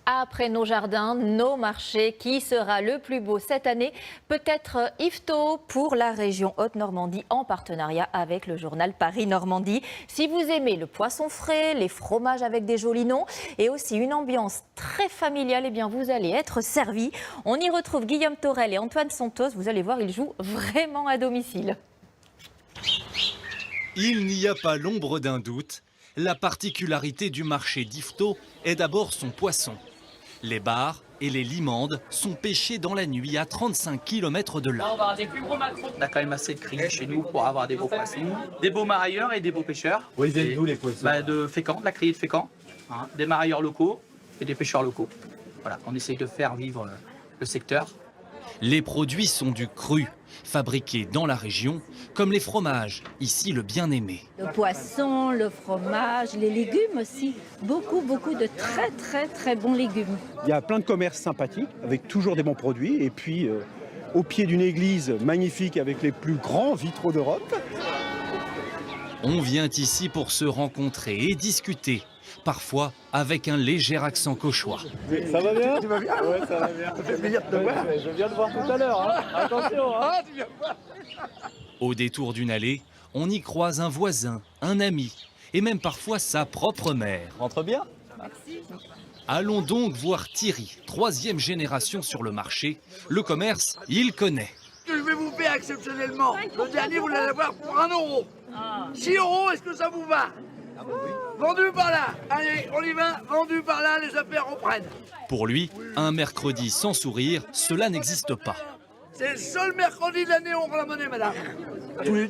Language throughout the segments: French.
Après nos jardins, nos marchés, qui sera le plus beau cette année? Peut-être Yvetot pour la région Haute-Normandie en partenariat avec le journal Paris-Normandie. Si vous aimez le poisson frais, les fromages avec des jolis noms et aussi une ambiance très familiale, eh bien vous allez être servis. On y retrouve Guillaume Torel et Antoine Santos. Vous allez voir, ils jouent vraiment à domicile. Il n'y a pas l'ombre d'un doute. La particularité du marché d'Yvetot est d'abord son poisson. Les bars et les limandes sont pêchés dans la nuit à 35 km de là. On va avoir des plus gros macros. On a quand même assez de cris chez nous pour avoir des beaux poissons, des beaux marailleurs et des beaux pêcheurs. Où ils viennent d'où les poissons? De Fécamp, de la criée de Fécamp, hein, des marailleurs locaux et des pêcheurs locaux. Voilà, on essaye de faire vivre le secteur. Les produits sont du cru, fabriqués dans la région, comme les fromages, ici le bien-aimé. Le poisson, le fromage, les légumes aussi. Beaucoup de très bons légumes. Il y a plein de commerces sympathiques avec toujours des bons produits. Et puis au pied d'une église magnifique avec les plus grands vitraux d'Europe. On vient ici pour se rencontrer et discuter, parfois avec un léger accent cauchois. Ça va bien? Tu vas bien? Ouais, ça va bien. Ça fait plaisir de te voir. Je viens de voir tout à l'heure. Hein. Attention. Hein. Ah, tu viens voir. Au détour d'une allée, on y croise un voisin, un ami et même parfois sa propre mère. Rentre bien. Allons donc voir Thierry, 3e génération sur le marché. Le commerce, il connaît. Que je vais vous faire exceptionnellement. Le dernier, vous l'allez avoir pour 1 euro. 6 euros, est-ce que ça vous va? Vendu par là. Allez, on y va. Vendu par là, les affaires reprennent. Pour lui, un mercredi sans sourire, cela n'existe pas. C'est le seul mercredi de l'année où on rend la monnaie, madame.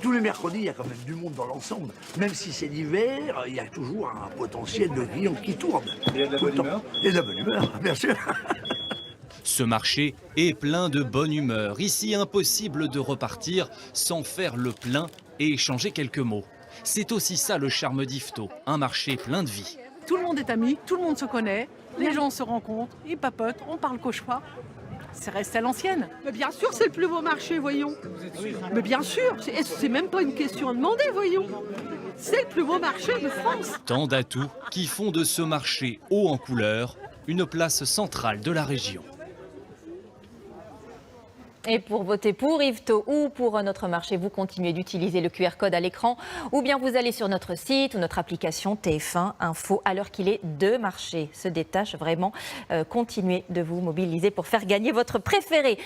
Tous les mercredis, il y a quand même du monde dans l'ensemble. Même si c'est l'hiver, il y a toujours un potentiel de clients qui tourne. Il y a de la bonne humeur? Et de la bonne humeur, bien sûr. Ce marché est plein de bonne humeur. Ici, impossible de repartir sans faire le plein et échanger quelques mots. C'est aussi ça le charme d'Yvetot, un marché plein de vie. Tout le monde est ami, tout le monde se connaît, les gens se rencontrent, ils papotent, on parle cauchois. C'est resté à l'ancienne. Mais bien sûr, c'est le plus beau marché, voyons. Mais bien sûr, c'est même pas une question à demander, voyons. C'est le plus beau marché de France. Tant d'atouts qui font de ce marché haut en couleur une place centrale de la région. Et pour voter pour Yvetot ou pour notre marché, vous continuez d'utiliser le QR code à l'écran ou bien vous allez sur notre site ou notre application TF1 Info. À l'heure qu'il est, 2 marchés se détachent vraiment. Continuez de vous mobiliser pour faire gagner votre préféré.